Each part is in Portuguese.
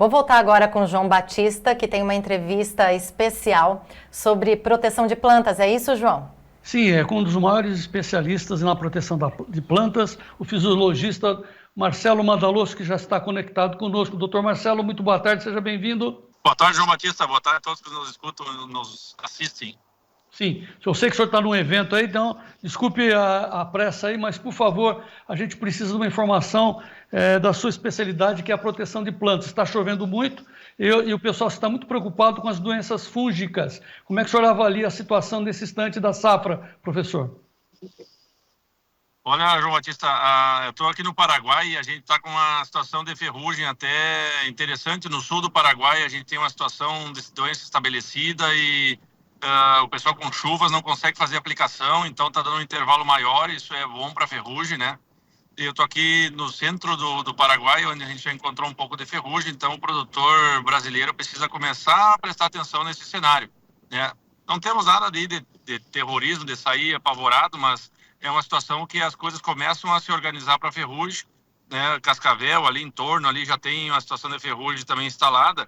Vou voltar agora com o João Batista, que tem uma entrevista especial sobre proteção de plantas. É isso, João? Sim, é com um dos maiores especialistas na proteção de plantas, o fisiologista Marcelo Madaloso, que já está conectado conosco. Doutor Marcelo, muito boa tarde, seja bem-vindo. Boa tarde, João Batista. Boa tarde a todos que nos escutam e nos assistem. Sim, eu sei que o senhor está num evento aí, então desculpe a pressa aí, mas por favor, a gente precisa de uma informação da sua especialidade, que é a proteção de plantas. Está chovendo muito e o pessoal está muito preocupado com as doenças fúngicas. Como é que o senhor avalia a situação nesse instante da safra, professor? Olha, João Batista, eu estou aqui no Paraguai e a gente está com uma situação de ferrugem até interessante. No sul do Paraguai a gente tem uma situação de doença estabelecida e o pessoal com chuvas não consegue fazer aplicação, então está dando um intervalo maior, isso é bom para a ferrugem, né? E eu estou aqui no centro do Paraguai, onde a gente já encontrou um pouco de ferrugem, então o produtor brasileiro precisa começar a prestar atenção nesse cenário, né? Não temos nada de terrorismo, de sair apavorado, mas é uma situação que as coisas começam a se organizar para a ferrugem, né? Cascavel, ali em torno, ali já tem uma situação de ferrugem também instalada.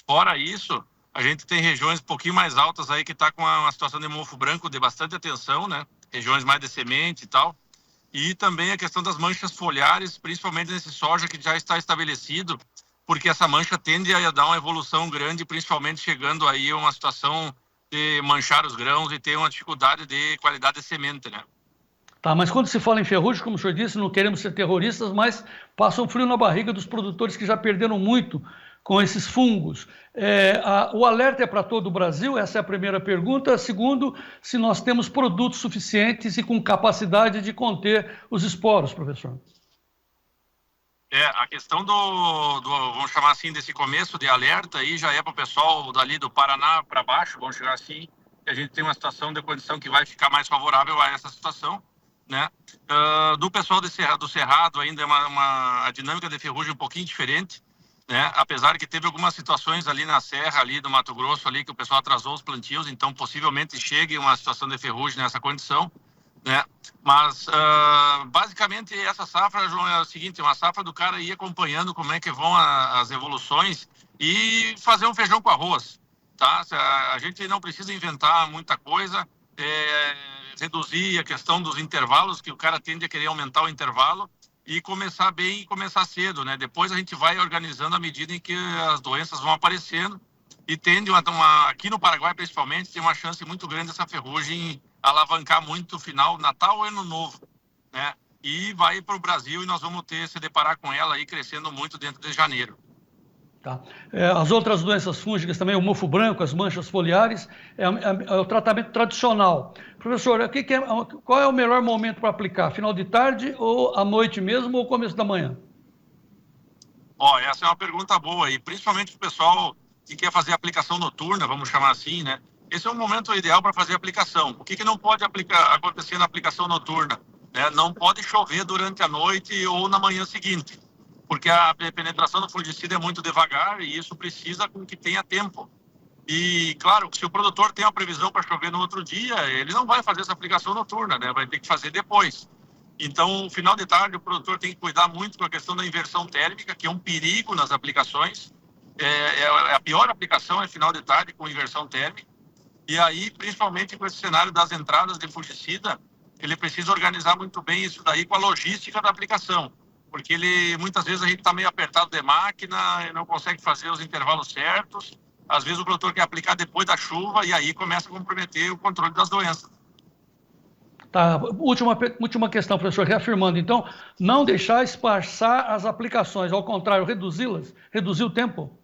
Fora isso, a gente tem regiões um pouquinho mais altas aí que está com uma situação de mofo branco de bastante atenção, né? Regiões mais de semente e tal. E também a questão das manchas foliares, principalmente nesse soja que já está estabelecido, porque essa mancha tende a dar uma evolução grande, principalmente chegando aí a uma situação de manchar os grãos e ter uma dificuldade de qualidade de semente, né? Tá, mas quando se fala em ferrugem, como o senhor disse, não queremos ser terroristas, mas passa um frio na barriga dos produtores que já perderam muito com esses fungos. O alerta é para todo o Brasil? Essa é a primeira pergunta. Segundo, se nós temos produtos suficientes e com capacidade de conter os esporos, professor. A questão vamos chamar assim, desse começo de alerta aí já é para o pessoal dali do Paraná para baixo, vamos chegar assim, que a gente tem uma situação de condição que vai ficar mais favorável a essa situação, né? Do pessoal do Cerrado ainda é a dinâmica de ferrugem um pouquinho diferente, né? Apesar que teve algumas situações ali na serra, ali do Mato Grosso, ali que o pessoal atrasou os plantios, então possivelmente chegue uma situação de ferrugem nessa condição, né? Mas basicamente essa safra, João, é o seguinte, uma safra do cara ir acompanhando como é que vão as evoluções e fazer um feijão com arroz, tá? A gente não precisa inventar muita coisa, reduzir a questão dos intervalos, que o cara tende a querer aumentar o intervalo, e começar bem e começar cedo, né? Depois a gente vai organizando à medida em que as doenças vão aparecendo e tende aqui no Paraguai principalmente, tem uma chance muito grande essa ferrugem alavancar muito o final, Natal ou Ano Novo, né? E vai para o Brasil e nós vamos se deparar com ela aí crescendo muito dentro de janeiro. Tá. As outras doenças fúngicas também, o mofo branco, as manchas foliares, é o tratamento tradicional. Professor, qual é o melhor momento para aplicar? Final de tarde ou à noite mesmo ou começo da manhã? Essa é uma pergunta boa e principalmente o pessoal que quer fazer aplicação noturna, vamos chamar assim, né? Esse é o momento ideal para fazer aplicação. O que não pode acontecer na aplicação noturna, né? Não pode chover durante a noite ou na manhã seguinte, porque a penetração do fungicida é muito devagar e isso precisa com que tenha tempo. E, claro, se o produtor tem uma previsão para chover no outro dia, ele não vai fazer essa aplicação noturna, né? Vai ter que fazer depois. Então, no final de tarde, o produtor tem que cuidar muito com a questão da inversão térmica, que é um perigo nas aplicações. A pior aplicação é final de tarde com inversão térmica. E aí, principalmente com esse cenário das entradas de fungicida, ele precisa organizar muito bem isso daí com a logística da aplicação. Porque muitas vezes a gente está meio apertado de máquina e não consegue fazer os intervalos certos. Às vezes o produtor quer aplicar depois da chuva e aí começa a comprometer o controle das doenças. Tá. Última questão, professor, reafirmando. Então, não deixar esparçar as aplicações, ao contrário, reduzi-las, reduzir o tempo?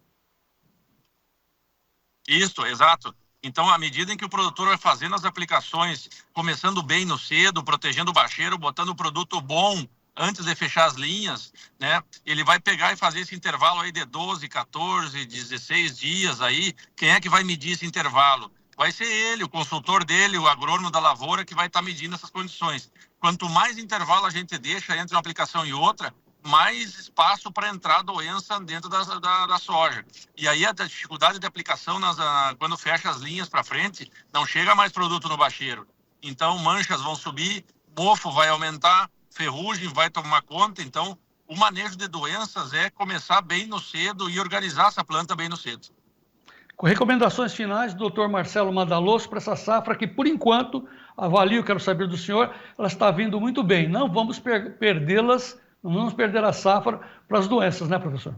Isso, exato. Então, à medida em que o produtor vai fazendo as aplicações, começando bem no cedo, protegendo o bacheiro, botando o produto bom antes de fechar as linhas, né? Ele vai pegar e fazer esse intervalo aí de 12, 14, 16 dias aí. Quem é que vai medir esse intervalo? Vai ser ele, o consultor dele, o agrônomo da lavoura, que vai estar medindo essas condições. Quanto mais intervalo a gente deixa entre uma aplicação e outra, mais espaço para entrar a doença dentro da soja. E aí a dificuldade de aplicação, quando fecha as linhas para frente, não chega mais produto no bacheiro. Então manchas vão subir, mofo vai aumentar, ferrugem vai tomar conta. Então o manejo de doenças é começar bem no cedo e organizar essa planta bem no cedo. Com recomendações finais do Dr. Marcelo Madaloso para essa safra que, por enquanto, avalio, quero saber do senhor, ela está vindo muito bem. Não vamos perdê-las, não vamos perder a safra para as doenças, né, professor?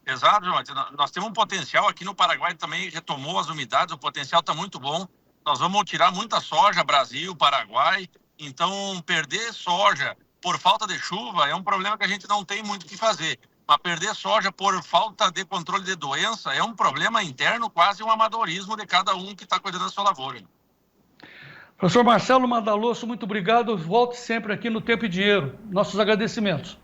Exato, João. Nós temos um potencial aqui no Paraguai, também retomou as umidades, o potencial está muito bom. Nós vamos tirar muita soja, Brasil, Paraguai. Então, perder soja por falta de chuva é um problema que a gente não tem muito o que fazer. Mas perder soja por falta de controle de doença é um problema interno, quase um amadorismo de cada um que está cuidando da sua lavoura. Professor Marcelo Madaloso, muito obrigado. Volte sempre aqui no Tempo e Dinheiro. Nossos agradecimentos.